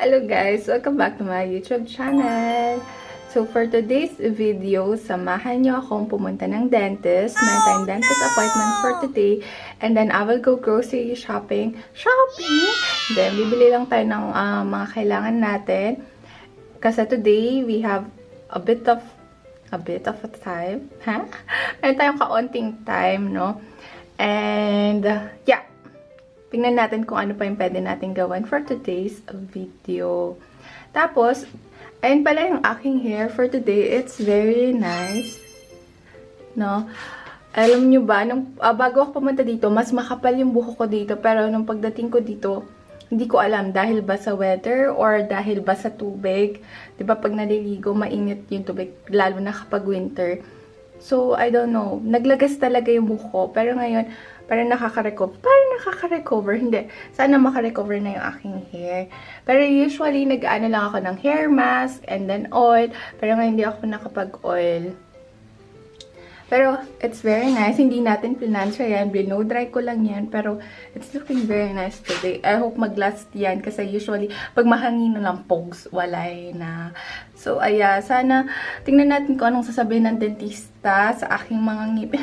Hello guys! Welcome back to my YouTube channel. So for today's video, samahan niyo akong pumunta ng dentist. May tayong dentist appointment for today. And then I will go grocery shopping. Then bibili lang tayo ng mga kailangan natin. Kasi today we have a bit of a time. Meron tayong kaunting time, no? And yeah. Tingnan natin kung ano pa yung pwede natin gawin for today's video. Tapos, ayun pala yung aking hair for today. It's very nice. No? Alam nyo ba, bago ako pumunta dito, mas makapal yung buhok ko dito. Pero nung pagdating ko dito, hindi ko alam dahil ba sa weather or dahil ba sa tubig. Diba pag naliligo, mainit yung tubig, lalo na kapag winter. So, I don't know. Naglagas talaga yung buhok ko. Pero ngayon, parang nakaka-recover. Hindi. Sana maka-recover na yung aking hair. Pero usually, nag-ano lang ako ng hair mask and then oil. Pero ngayon, hindi ako nakapag-oil. Pero, it's very nice. Hindi natin pinansya yan. Blow-dry ko lang yan. Pero, it's looking very nice today. I hope mag-last yan. Kasi usually, pag mahangin na lang pogs, walay na. So, sana, tingnan natin kung anong sasabihin ng dentista sa aking mga ngipin.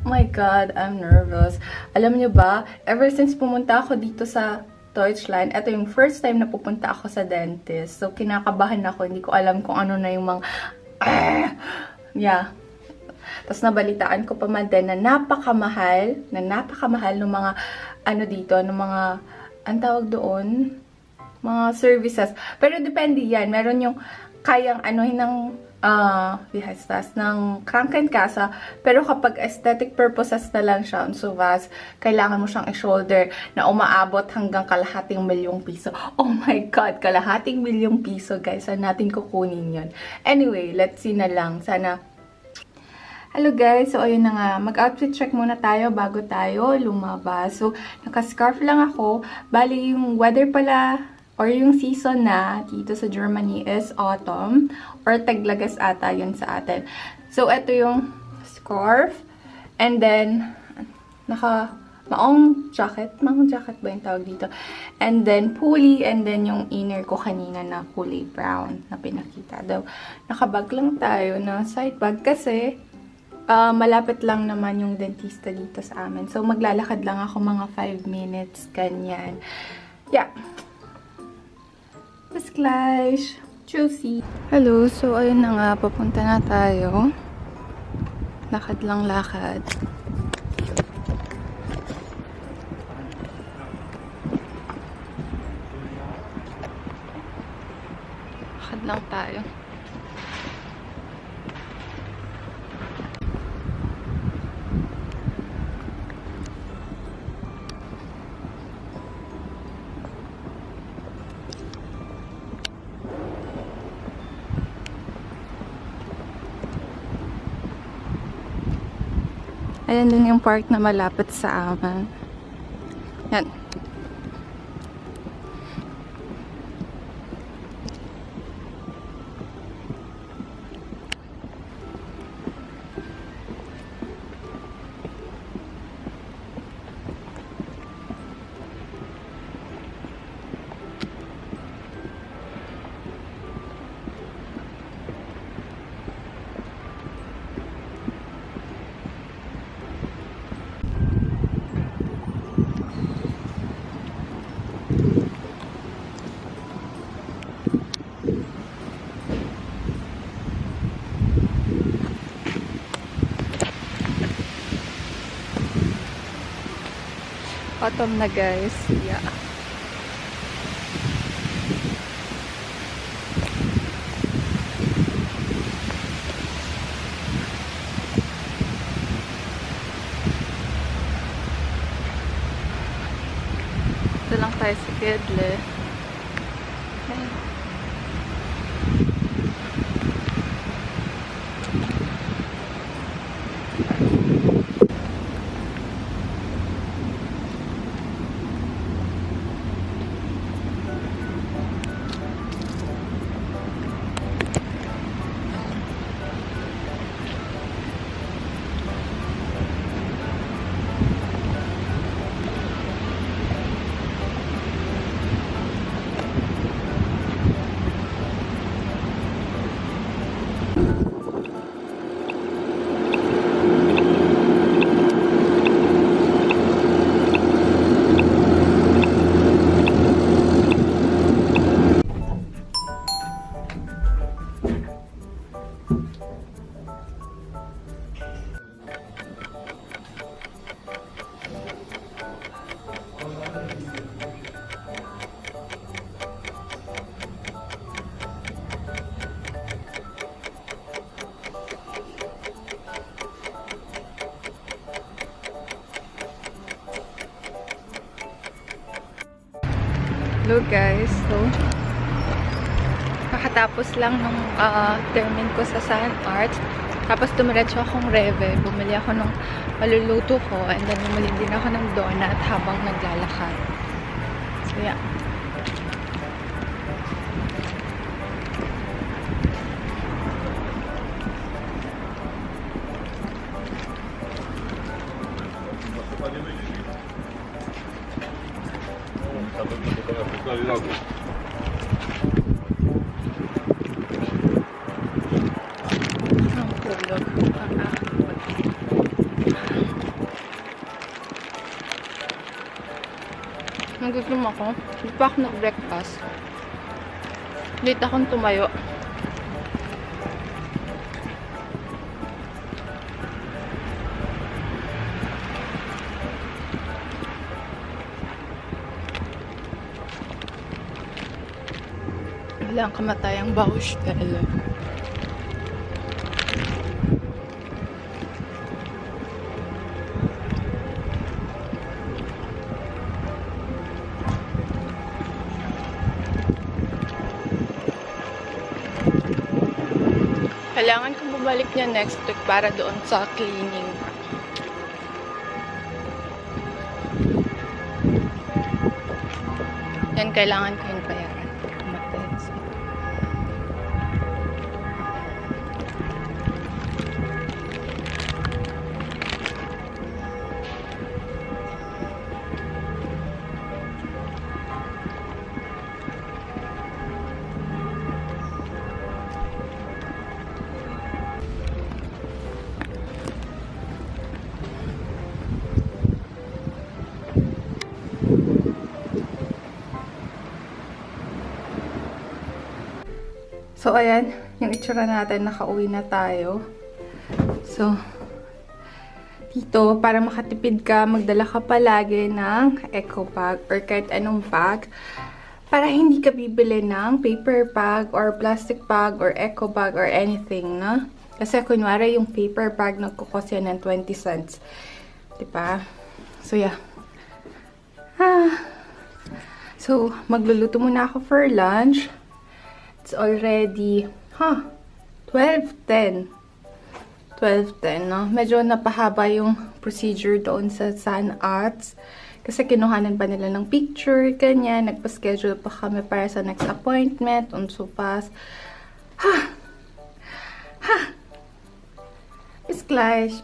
Oh my God, I'm nervous. Alam niyo ba, ever since pumunta ako dito sa Deutschland, ito yung first time na pupunta ako sa dentist. So, kinakabahan ako. Hindi ko alam kung ano na yung mga... yeah. Tapos nabalitaan ko pa man din na napakamahal ng mga ano dito, ng mga, ang tawag doon, mga services. Pero depende yan. Meron yung kayang anuhin ng bihastas ng Krankenkasse. Pero kapag aesthetic purposes na lang siya, so vast, kailangan mo siyang i-shoulder na umaabot hanggang kalahating milyong piso. Oh my God, kalahating milyong piso, guys. Saan natin kukunin yun? Anyway, let's see na lang. Sana. Hello guys, so ayun na nga, mag-outfit check muna tayo bago tayo lumabas. So, naka-scarf lang ako. Bali, yung weather pala, or yung season na dito sa Germany is autumn, or taglagas ata yun sa atin. So, ito yung scarf, and then, maong jacket ba yung tawag dito? And then, pulley, and then yung inner ko kanina na kulay brown na pinakita daw. Nakabag lang tayo na side bag kasi, malapit lang naman yung dentista dito sa amin. So, maglalakad lang ako mga 5 minutes, ganyan. Yeah. Mas clash. Juicy. Hello. So, ayun na nga. Papunta na tayo. Lakad lang lakad. Lakad lang tayo. Ayan din yung park na malapit sa amin. Yan. Autumn na guys. Yeah. Ito lang tayo sa Gedle. Okay. Hello guys. So, kakatapos lang nung termin ko sa Sun Arts. Tapos dumiretso akong Reve. Bumili ako ng maluluto ko. And then bumili din ako ng donut habang naglalakad. So yeah. Nagutom ako. Hindi pa ako nag-breakfast. Late akong tumayo. Wala ang kamatayang Baustelle. Kailangan kong bumalik niya next week para doon sa cleaning. Yan, kailangan ko yung bayaran. So, ayan, yung itsura natin, nakauwi na tayo. So, dito, para makatipid ka, magdala ka palagi ng eco bag or kahit anong bag para hindi ka bibili ng paper bag or plastic bag or eco bag or anything, no? Kasi, kunwari, yung paper bag nagkukos yan ng 20 cents. Diba? So, yeah. So, magluluto muna ako for lunch. It's already, 12:10. 12:10, no? Medyo napahaba yung procedure doon sa Sun Arts. Kasi kinuhanan pa nila ng picture, ganyan. Nagpa-schedule pa kami para sa next appointment. So fast. Bis gleich.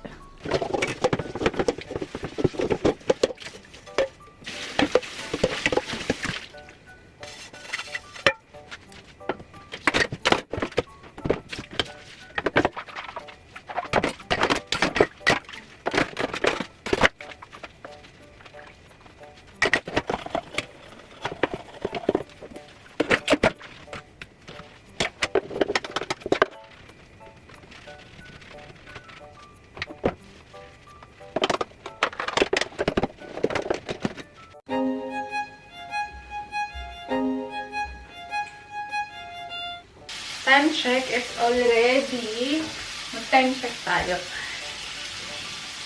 Time check, it's already, mag-time check tayo.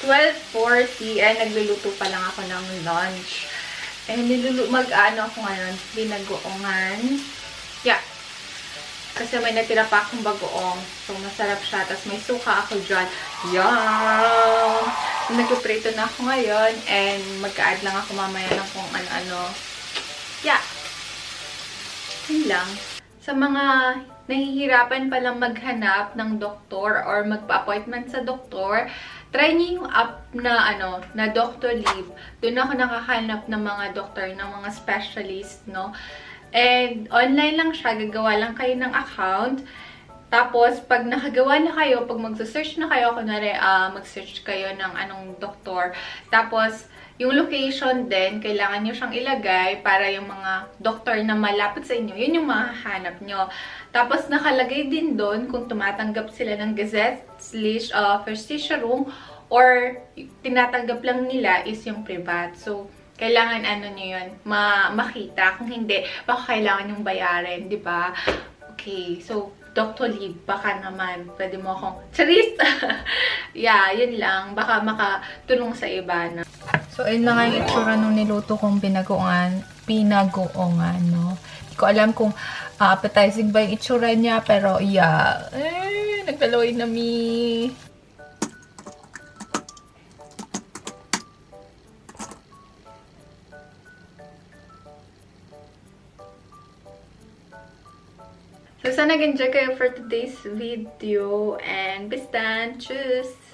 12:40, nagluluto pa lang ako ng lunch. Mag-ano ako ngayon, binagoongan. Yeah. Kasi may natira pa akong bagoong. So, masarap siya. Tapos may suka ako dyan. Yum! Nagpiprito na ako ngayon. And mag-add lang ako mamaya ng kung ano-ano. Yeah. Yun lang. Sa mga nahihirapan palang maghanap ng doktor or magpa-appointment sa doktor, try niyo yung app na na Doctolib. Doon ako nakakahanap ng mga doktor, ng mga specialist, no? And online lang siya, gagawa lang kayo ng account. Tapos, pag nakagawa na kayo, pag mag-search na kayo, kunwari, mag-search kayo ng anong doktor. Tapos, yung location din, kailangan nyo siyang ilagay para yung mga doktor na malapit sa inyo, yun yung mahahanap nyo. Tapos, nakalagay din doon kung tumatanggap sila ng Gazette, Prestige Room, or tinatanggap lang nila is yung privat. So, kailangan nyo yun, makita. Kung hindi, baka kailangan yung bayarin, di ba? Okay, so, Doctolib, baka naman, pwede mo akong, charis! Yeah, yun lang. Baka makatulong sa iba na. So, ayun lang ang itsura nung niluto kong pinagoongan, no? Hindi ko alam kung appetizing ba yung itsura niya, pero yeah. Nagdaloy na mi. So, sana nag-enjoy kayo for today's video. And bis dann. Tschüss!